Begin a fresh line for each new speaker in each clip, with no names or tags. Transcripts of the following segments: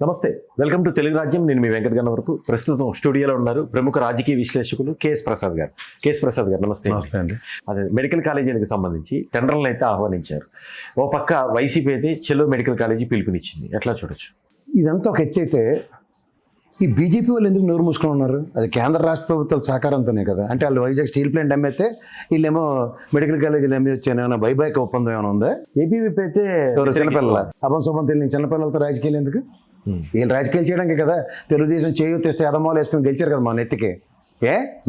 నమస్తే, welcome to Telugu రాజ్యం. నేను మీ వెంకట గన్నవరపు. ప్రస్తుతం స్టూడియోలో ఉన్నారు ప్రముఖ రాజకీయ విశ్లేషకులు కేఎస్ ప్రసాద్ గారు. కేఎస్ ప్రసాద్ గారు నమస్తే.
నమస్తే అండి.
అదే మెడికల్ కాలేజీలకు సంబంధించి టెండర్లను అయితే ఆహ్వానించారు. ఓ పక్క వైసీపీ అయితే చెలో మెడికల్ కాలేజీ పిలుపునిచ్చింది. ఎట్లా చూడొచ్చు?
ఇదంతా ఒక ఎత్తు అయితే ఈ బీజేపీ వాళ్ళు ఎందుకు నోరు మూసుకొని ఉన్నారు? అది కేంద్ర రాష్ట్ర ప్రభుత్వాల సహకారంతోనే కదా. అంటే వాళ్ళు వైజాగ్ స్టీల్ ప్లాంట్ అమ్మేస్తే వీళ్ళేమో మెడికల్ కాలేజీలు అమ్మి వచ్చాను. ఏమైనా బైబాక్ ఒప్పందం ఏమైనా ఉందా?
ఏబీవీపీ అయితే
ఎవరు చిన్నపిల్లల అభం శుభం తెలియని చిన్నపిల్లలతో రాజకీయాలు ఎందుకు? వీళ్ళు రాజకీయాలు చేయడానికి కదా. తెలుగుదేశం చేయూతేస్తే ఎదమాలు వేసుకొని గెలిచారు కదా మా నెత్తికి.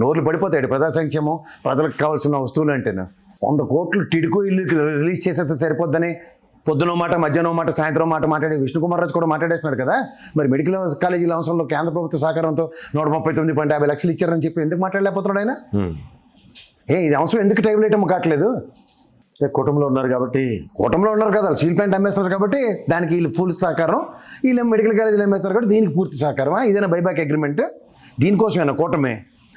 నోర్లు పడిపోతాడు ప్రజా సంక్షేమం, ప్రజలకు కావాల్సిన వస్తువులు అంటేను. 100 కోట్లు టిడ్కో ఇల్లు రిలీజ్ చేసేస్తే సరిపోద్దని పొద్దునో మాట, మధ్యాహ్నం మాట, సాయంత్రం మాట మాట్లాడి విష్ణుకుమార్ రాజు కూడా మాట్లాడేస్తున్నాడు కదా. మరి మెడికల్ కాలేజీల అంశంలో కేంద్ర ప్రభుత్వ సహకారంతో 139.50 లక్షలు ఇచ్చారని చెప్పి ఎందుకు మాట్లాడలేకపోతున్నాడు ఆయన? ఇది అంశం ఎందుకు టైబుల్ ఐటమ్ కావట్లేదు?
కూటమిలో ఉన్నారు కాబట్టి,
కూటమిలో ఉన్నారు కదా, స్టీల్ ప్లాంట్ అమ్మేస్తున్నారు కాబట్టి దానికి వీళ్ళు ఫుల్ సహకారం, వీళ్ళు మెడికల్ కాలేజీలు అమ్మేస్తారు కాబట్టి దీనికి పూర్తి సహకారమా? ఇదేనా బైబ్యాక్ అగ్రిమెంట్? దీనికోసమేనా కూటమి?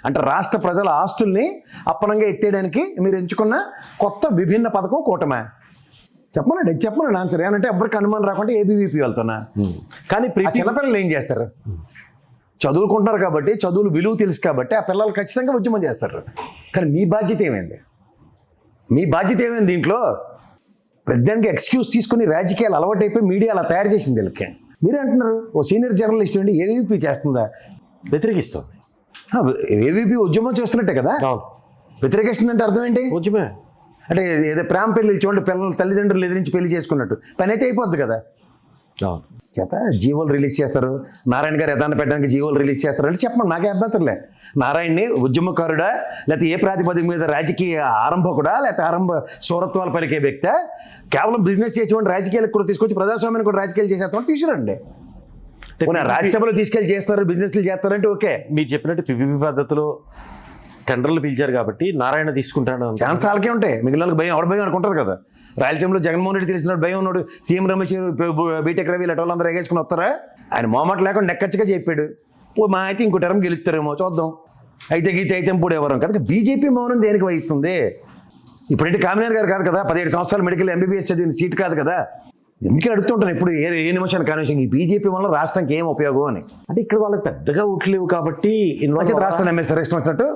అంటే రాష్ట్ర ప్రజల ఆస్తుల్ని అప్పనంగా ఎత్తేయడానికి మీరు ఎంచుకున్న కొత్త విభిన్న పథకం కూటమే. చెప్పమనండి ఆన్సర్. ఏమంటే ఎవరికి అనుమానం రాకుండా ఏబీవీపీ వెళ్తున్నా. కానీ చిన్నపిల్లలు ఏం చేస్తారు? చదువుకుంటున్నారు కాబట్టి, చదువులు విలువ తెలుసు కాబట్టి ఆ పిల్లలు ఖచ్చితంగా ఉద్యమం చేస్తారు. కానీ మీ బాధ్యత ఏమైంది? దీంట్లో ప్రతిదానికి ఎక్స్క్యూజ్ తీసుకుని రాజకీయాలు అలవాటు అయిపోయి మీడియా అలా తయారు చేసింది వీళ్ళకి. మీరే అంటున్నారు ఓ సీనియర్ జర్నలిస్ట్ అండి ఏబీవీపీ చేస్తుందా?
వ్యతిరేకిస్తుంది.
ఏబీవీపీ ఉద్యమం చేస్తున్నట్టే కదా. వ్యతిరేకిస్తుందంటే అర్థం ఏంటి?
ఉద్యమే
అంటే ఏదో ప్రేమ పెళ్ళి చూడండి, పిల్లలు తల్లిదండ్రులు ఎదిరించి పెళ్లి చేసుకున్నట్టు పని అయితే అయిపోద్ది కదా. చేత జీవోలు రిలీజ్ చేస్తారు. నారాయణ గారు యథాన్ని పెట్టడానికి జీవోలు రిలీజ్ చేస్తారంటే చెప్పండి, నాకే అభ్యంతరలే. నారాయణని ఉద్యమకారుడా, లేకపోతే ఏ ప్రాతిపదిక మీద రాజకీయ ఆరంభకుడా, లేకపోతే ఆరంభ సౌరత్వాలు పలికే వ్యక్తి, కేవలం బిజినెస్ చేసేవాడి రాజకీయాలకు కూడా తీసుకొచ్చి ప్రజాస్వామ్యాన్ని కూడా రాజకీయాలు చేసేస్తామని తీసుకురండి. రాజ్యసభలో తీసుకెళ్ళి చేస్తారు, బిజినెస్లు చేస్తారంటే ఓకే.
మీరు చెప్పినట్టు పిపిపి పద్ధతిలో టెండర్లు పిలిచారు కాబట్టి నారాయణ తీసుకుంటాను
ఛాన్స్ వాళ్ళకే ఉంటాయి. మిగిలిన భయం ఎవడ భయం అనుకుంటుంది కదా. రాయలసీమలో జగన్మోహన్ రెడ్డి తెలిసిన భయం ఉన్నాడు, సీఎం రమేష్, బీటెక్ రవి ఇలాంటి వాళ్ళందరూ ఎగేసుకుని వస్తారా? ఆయన మోమాట లేకుండా నెక్కచ్చిగా చెప్పాడు. మా అయితే ఇంకో టర్మ్ గెలుస్తారేమో చూద్దాం. అయితే గీత అయితే ఇప్పుడు ఎవరు కదా. బీజేపీ మౌనం దేనికి వహిస్తుంది? ఇప్పుడంటే కామినేని గారు కాదు కదా, 17 సంవత్సరాలు మెడికల్ ఎంబీబీఎస్ చదివిన సీట్ కాదు కదా. ఎందుకే అడుగుతుంటాను ఇప్పుడు ఏ నిమిషాన్ని కానివ్వండి, ఈ బీజేపీ వల్ల రాష్ట్రానికి ఏం ఉపయోగం అని. అంటే ఇక్కడ వాళ్ళకి పెద్దగా ఓట్లేవు కాబట్టి రాష్ట్రాన్ని అమ్మేస్తారు ఇష్టం వచ్చినట్టు.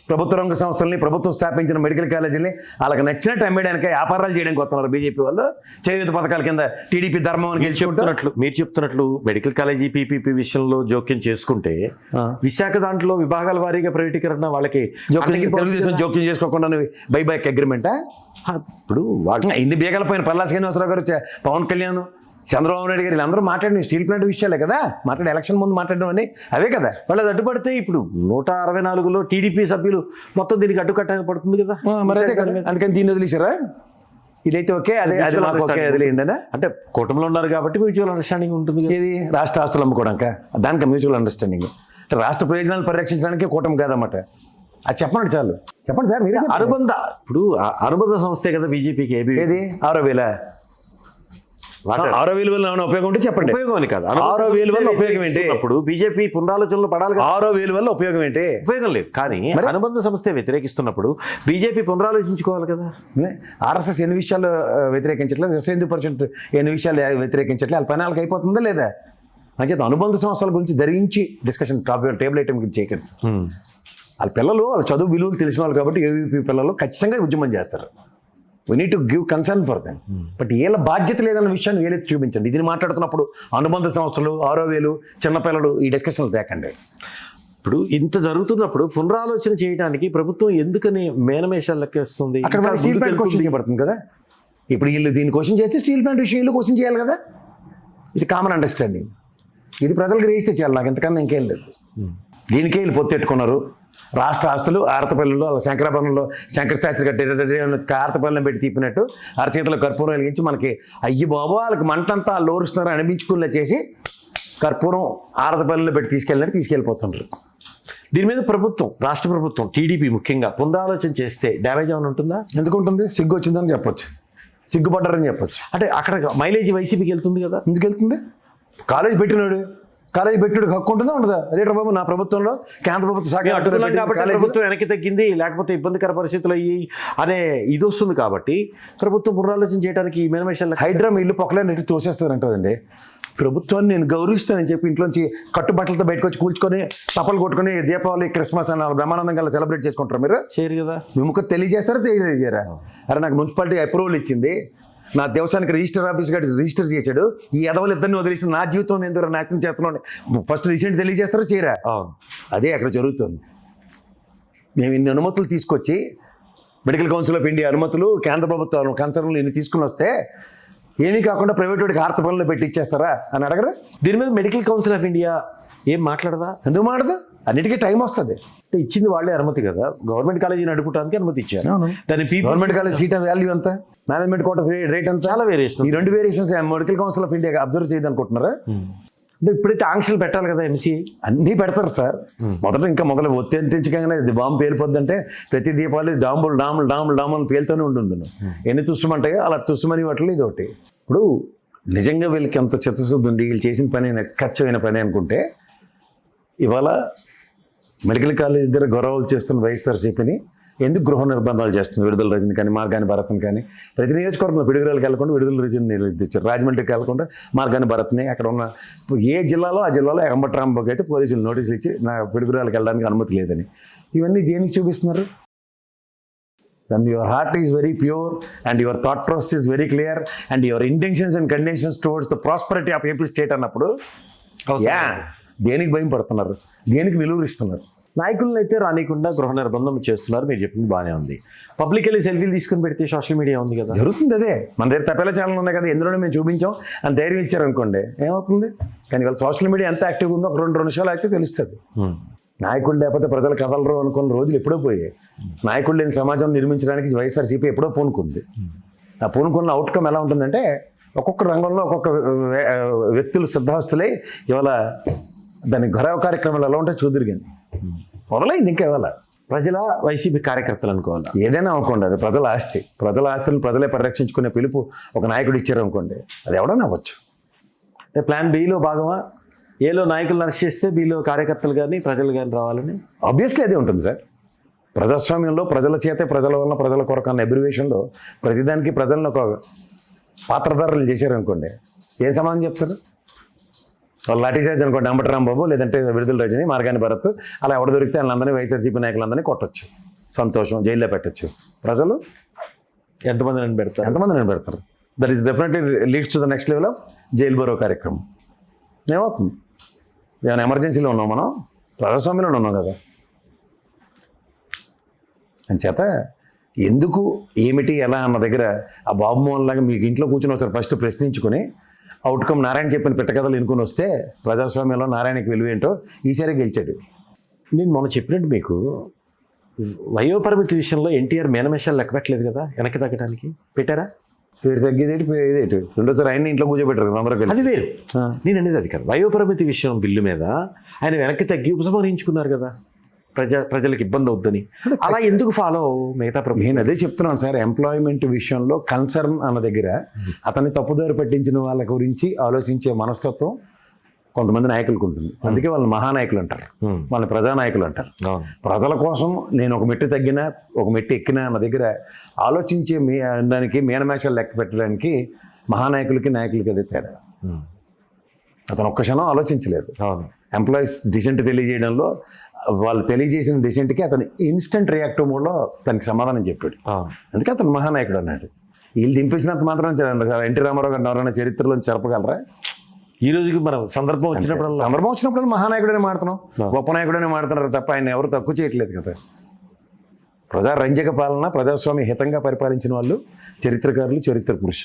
ప్రభుత్వ రంగ సంస్థల్ని, ప్రభుత్వం స్థాపించిన మెడికల్ కాలేజీని వాళ్ళకి నచ్చినట్టు అమ్మేయడానికి, వ్యాపారాలు చేయడానికి వస్తున్నారు బీజేపీ వాళ్ళు. చేయూత పథకాల కింద టీడీపీ ధర్మం అని
మీరు చెప్తున్నట్లు మెడికల్ కాలేజీ పీపీపీ విషయంలో జోక్యం చేసుకుంటే విశాఖ దాంట్లో విభాగాల వారీగా ప్రైవేటీకరణ వాళ్ళకి
తెలుగుదేశం జోక్యం చేసుకోకుండా బైబ్యాక్ అగ్రిమెంటా? ఇప్పుడు ఇన్ని బీగాల పైన పల్లా శ్రీనివాసరావు గారు, పవన్ కళ్యాణ్, చంద్రబాబు నాయుడు గారు వీళ్ళందరూ మాట్లాడిన స్టీల్ ప్లాంట్ విషయాలే కదా. మాట్లాడి ఎలక్షన్ ముందు మాట్లాడడం అని అవే కదా.
వాళ్ళు అడ్డుపడితే ఇప్పుడు 164లో టీడీపీ సభ్యులు మొత్తం దీనికి అడ్డుకట్ట పడుతుంది కదా.
మరి అందుకని దీన్ని వదిలేశారా? ఇదైతే ఓకే, అదే వదిలేయండి అని.
అంటే కూటమిలో ఉన్నారు కాబట్టి మ్యూచువల్ అండర్స్టాండింగ్ ఉంటుంది.
ఇది రాష్ట్ర ఆస్తులు అమ్ముకోవడాక దానికి మ్యూచువల్ అండర్స్టాండింగ్. అంటే రాష్ట్ర ప్రయోజనాలు పరిరక్షించడానికి కూటమి కాదన్నమాట. అది చెప్పండి చాలు. చెప్పండి సార్. మీరు
అనుబంధ సంస్థే కదా బీజేపీకి.
ఏది 6,000 వల్ల ఏమైనా ఉపయోగం ఉంటే చెప్పండి.
ఉపయోగం అని కాదు,
6,000 వల్ల ఉపయోగం ఏంటి?
ఇప్పుడు బీజేపీ పునరాలోచనలు పడాలి.
6,000 వల్ల ఉపయోగం ఏంటి?
ఉపయోగం లేదు. కానీ అనుబంధ సంస్థే వ్యతిరేకిస్తున్నప్పుడు బీజేపీ పునరాలోచించుకోవాలి కదా.
ఆర్ఎస్ఎస్ ఎన్ని విషయాలు వ్యతిరేకించట్లేదు, హిందూ% ఎన్ని విషయాలు వ్యతిరేకించట్లేదు. వాళ్ళ పని వాళ్ళకి అయిపోతుందా లేదా? అంచేత అనుబంధ సంస్థల గురించి ధరించి డిస్కషన్ టేబుల్ ఐటమ్ గురించి చేయకూడదు. వాళ్ళ పిల్లలు వాళ్ళ చదువు విలువలు తెలిసిన వాళ్ళు కాబట్టి ఏవీపీ పిల్లలు ఖచ్చితంగా ఉద్యమం చేస్తారు. We need to give concern for them. But వీళ్ళ బాధ్యత లేదన్న విషయాన్ని వీళ్ళకి చూపించండి. ఇది మాట్లాడుతున్నప్పుడు అనుబంధ సంస్థలు, 6,000 చిన్నపిల్లలు, ఈ డిస్కషన్లు తేకండి.
ఇప్పుడు ఇంత జరుగుతున్నప్పుడు పునరాలోచన చేయడానికి ప్రభుత్వం ఎందుకని మేనమేషాలు లెక్కేస్తుంది?
అక్కడ స్టీల్ ప్లాంట్ క్వశ్చన్ చేయబడుతుంది కదా. ఇప్పుడు వీళ్ళు దీన్ని క్వశ్చన్ చేస్తే స్టీల్ ప్లాంట్ విషయం వీళ్ళు క్వశ్చన్ చేయాలి కదా. ఇది కామన్ అండర్స్టాండింగ్. ఇది ప్రజలకు రేయిస్తే చేయాలి. నాకు ఎంతకన్నా ఇంకేం లేదు. దీనికే వీళ్ళు పొత్తెట్టుకున్నారు. రాష్ట్ర ఆస్తులు ఆరతపల్లిలో అలా శంకరాభరణంలో శంకరశాస్త్రి కట్టి ఆరతపల్లిని పెట్టి తిప్పినట్టు అరచేతిలో కర్పూరం వెలిగించి మనకి అయ్యి బాబు వాళ్ళకి మంటంతా లోరుస్తున్నారు అనిపించుకునేలా చేసి కర్పూరం ఆరతపల్లిలో పెట్టి తీసుకెళ్ళిపోతున్నారు.
దీని మీద ప్రభుత్వం, రాష్ట్ర ప్రభుత్వం, టీడీపీ ముఖ్యంగా పునరాలోచన చేస్తే డ్యామేజ్ ఏమైనా ఉంటుందా?
ఎందుకు ఉంటుంది? సిగ్గు వచ్చిందని చెప్పొచ్చు, సిగ్గుపడ్డారని చెప్పొచ్చు.
అంటే అక్కడ మైలేజ్ వైసీపీకి వెళ్తుంది కదా.
ఎందుకు వెళ్తుంది? కాలేజ్ పెట్టినాడు, కాలేజీ పెట్టుడికి హక్కు ఉంటుందా ఉండదా? అదే బాబు నా ప్రభుత్వంలో కేంద్ర ప్రభుత్వ శాఖ
కాబట్టి ప్రభుత్వం వెనక్కి తగ్గింది, లేకపోతే ఇబ్బందికర పరిస్థితులు అయ్యి అనే ఇది వస్తుంది కాబట్టి ప్రభుత్వం పునరాలోచన చేయడానికి మేనమేషాలు
హైడ్రా ఇల్లు పొక్కలేని తోసేస్తారంటదండి. ప్రభుత్వాన్ని నేను గౌరవిస్తానని చెప్పి ఇంట్లోంచి కట్టుబట్టలతో బయటకు వచ్చి కూల్చుకొని తప్పలు కొట్టుకొని దీపావళి క్రిస్మస్ అని బ్రహ్మానందంగా సెలబ్రేట్ చేసుకుంటారు మీరు
చేయరు కదా.
విముఖత తెలియజేస్తారా తెలియజేయరా? అరే నాకు మున్సిపాలిటీ అప్రూవల్ ఇచ్చింది, నా దేవస్థానానికి రిజిస్టర్ ఆఫీస్ గారు రిజిస్టర్ చేశాడు, ఈ ఎదవలు ఇద్దరిని వదిలేసి నా జీవితం ఎందుకు నాశనం చేస్తున్నాను ఫస్ట్ రీసెంట్ తెలియజేస్తారా చేయరా? అదే అక్కడ జరుగుతుంది. మేము ఇన్ని అనుమతులు తీసుకొచ్చి మెడికల్ కౌన్సిల్ ఆఫ్ ఇండియా అనుమతులు, కేంద్ర ప్రభుత్వం కన్సర్న్లు ఇన్ని తీసుకుని వస్తే ఏమీ కాకుండా ప్రైవేట్ వాడికి ఆర్త పనులు పెట్టి ఇచ్చేస్తారా అని అడగరా?
దీని మీద మెడికల్ కౌన్సిల్ ఆఫ్ ఇండియా ఏం మాట్లాడదా?
ఎందుకు మాట్లాడదు? అన్నిటికీ టైం వస్తుంది.
అంటే ఇచ్చింది వాళ్ళే అనుమతి కదా, గవర్నమెంట్ కాలేజీ నడుపుకోవడానికి అనుమతి ఇచ్చారు. దాని
గవర్నమెంట్ కాలేజ్ సీట్ వాల్యూ ఎంత, మేనేజ్మెంట్ కోట రేట్ ఎంత,
చాలా వేరియేషన్.
ఈ రెండు variations medical council of India observe చేయదు అనుకుంటున్నారా?
అంటే ఇప్పుడైతే ఆంక్షలు పెట్టాలి కదా ఎంసీ.
అన్నీ పెడతారు సార్. మొదలు ఒత్తించగానే ఇది బాంబు పేలిపోద్దంటే ప్రతి దీపావళి డాములు పేలుతూనే ఉంటుంది. ఎన్ని తుస్సుమంటాయో అలా తుస్సుమని వాటిలో ఇది ఒకటి. ఇప్పుడు నిజంగా వీళ్ళకి ఎంత చిత్తశుద్ధి ఉంది, వీళ్ళు చేసిన పని ఖర్చమైన పని అనుకుంటే ఇవాళ మెడికల్ కాలేజ్ దగ్గర గొడవలు చేస్తున్న వైఎస్ఆర్సీపీని ఎందుకు గృహ నిర్బంధాలు చేస్తుంది? విడుదల రజని కానీ మార్గాని భరత్ని కానీ ప్రతి నియోజకవర్గంలో పిడుగురాలకు వెళ్ళకుండా విడుదల రజని నిలదీచ్చారు. రాజమండ్రికి వెళ్ళకుండా మార్గాని భరత్ని అక్కడ ఉన్న ఏ జిల్లాలో ఆ జిల్లాలో ఎంబట్రాంబకి అయితే పోలీసులు నోటీసులు ఇచ్చి నా పిడుగురాలకు వెళ్ళడానికి అనుమతి లేదని. ఇవన్నీ దేనికి చూపిస్తున్నారు? When your heart is very pure and your thought process is very clear and your intentions and conditions towards the prosperity of AP state అన్నప్పుడు దేనికి భయం పడుతున్నారు? దేనికి విలువరిస్తున్నారు?
నాయకులను అయితే రానికుండా గృహ నిర్బంధం చేస్తున్నారు. మీరు చెప్పింది బాగానే ఉంది. పబ్లికలీ సెల్ఫీలు తీసుకుని పెడితే సోషల్ మీడియా ఉంది కదా,
జరుగుతుంది. అదే మన దగ్గర తప్పేలా ఛానల్ ఉన్నాయి కదా, ఎందులోనే మేము చూపించాం అని ధైర్యం ఇచ్చారనుకోండి ఏమవుతుంది? కానీ వాళ్ళ సోషల్ మీడియా ఎంత యాక్టివ్గా ఉందో ఒక రెండు నిమిషాలు అయితే తెలుస్తుంది. నాయకుడు లేకపోతే ప్రజలు కదలరు అనుకున్న రోజులు ఎప్పుడో పోయాయి. నాయకుడు లేని సమాజం నిర్మించడానికి వైఎస్ఆర్సీపీ ఎప్పుడో పూనుకుంది. ఆ పూనుకున్న అవుట్కమ్ ఎలా ఉంటుందంటే ఒక్కొక్క రంగంలో ఒక్కొక్క వ్యక్తులు సిద్ధాస్తులై ఇవాళ దాని గౌరవ కార్యక్రమాలు ఎలా ఉంటాయి చూదిరిగింది. మొదలైంది ఇంకా ఇవాళ
ప్రజల వైసీపీ కార్యకర్తలు అనుకోవాలి.
ఏదైనా అనుకోండి, అది ప్రజల ఆస్తి. ప్రజల ఆస్తులను ప్రజలే పరిరక్షించుకునే పిలుపు ఒక నాయకుడు ఇచ్చారు అనుకోండి, అది ఎవడన్నా అవ్వచ్చు.
అంటే ప్లాన్ బిలో భాగమా? ఏలో నాయకులను అరెస్ట్ చేస్తే బిలో కార్యకర్తలు కానీ ప్రజలు కానీ రావాలని
ఆబ్వియస్లీ అదే ఉంటుంది సార్. ప్రజాస్వామ్యంలో ప్రజల చేతే ప్రజల వలన ప్రజల కొరకు అన్న అబ్రివేషన్లో ప్రతిదానికి ప్రజలను ఒక పాత్రధారులు చేశారనుకోండి ఏం సమాధానం చెప్తారు? వాళ్ళు లాఠీ చార్జ్ అనుకోండి, అంబటరాంబాబు లేదంటే విడుదల రజని, మార్గాని భరత్ అలా ఎవడ దొరికితే వాళ్ళందరినీ వైఎస్ఆర్సీపీ నాయకులందరినీ కొట్టచ్చు, సంతోషం, జైల్లో పెట్టచ్చు. ప్రజలు
ఎంతమంది
పెడతారు? That is definitely leads to the next level of jail borrow కార్యక్రమం. ఏమవుతుంది? ఏమైనా ఎమర్జెన్సీలో ఉన్నాం, మనం ప్రజాస్వామ్యంలో ఉన్నాం కదా. అంచేత ఎందుకు ఏమిటి ఎలా అన్న దగ్గర ఆ బాబు మోహన్ లాగా మీకు ఇంట్లో కూర్చొని ఒకసారి ఫస్ట్ ప్రశ్నించుకొని అవుట్కమ్ నారాయణ చెప్పిన పెట్టకథలు ఎన్నుకొని వస్తే ప్రజాస్వామ్యంలో నారాయణకి విలువ ఏంటో ఈసారి గెలిచాడు.
నేను మొన్న చెప్పినట్టు మీకు వయోపరిమితి విషయంలో ఎన్టీఆర్ మేనమేషాలు లెక్క పెట్టలేదు కదా, వెనక్కి తగ్గడానికి పెట్టారా?
వీడు తగ్గేదేటి పోయేదేటి, రెండోసారి ఆయన ఇంట్లో కూర్చోబెట్టారు అందరూ.
అది వేరు. నేను అనేది అది కాదు. వయోపరిమితి విషయం బిల్లు మీద ఆయన వెనక్కి తగ్గి ఉపసంహరించుకున్నారు కదా, ప్రజలకు ఇబ్బంది అవుద్దని. అలా ఎందుకు ఫాలో మిగతా ప్రభుత్వం?
నేను అదే చెప్తున్నాను సార్. ఎంప్లాయ్మెంట్ విషయంలో కన్సర్న్ అన్న దగ్గర అతన్ని తప్పుదారి పట్టించిన వాళ్ళ గురించి ఆలోచించే మనస్తత్వం కొంతమంది నాయకులకు ఉంటుంది. అందుకే వాళ్ళని మహానాయకులు అంటారు, వాళ్ళని ప్రజానాయకులు అంటారు. ప్రజల కోసం నేను ఒక మెట్టు తగ్గినా ఒక మెట్టు ఎక్కినా అన్న దగ్గర ఆలోచించే దానికి మీనమేషాలు లెక్క పెట్టడానికి మహానాయకులకి నాయకులకి అదే తేడా. అతను ఒక్క క్షణం ఆలోచించలేదు. ఎంప్లాయీస్ డిసెంట్ తెలియజేయడంలో వాళ్ళు తెలియజేసిన డిసెంట్కి అతను ఇన్స్టెంట్ రియాక్టివ్ మోడ్లో తనకి సమాధానం చెప్పాడు. అందుకే అతను మహానాయకుడు అన్నాడు. వీళ్ళు దింపేసినంత మాత్రం ఎన్టీ రామారావు గారిని ఎవరైనా చరిత్రలో జరపగలరా?
ఈ రోజుకి మనం సందర్భం వచ్చినప్పుడు
మహానాయకుడనే మాడుతున్నాం, గొప్ప నాయకుడనే మాడుతున్నారు తప్ప ఆయన ఎవరు తక్కువ చేయట్లేదు కదా. ప్రజారంజక పాలన, ప్రజాస్వామ్య హితంగా పరిపాలించిన వాళ్ళు చరిత్రకారులు, చరిత్ర పురుషులు.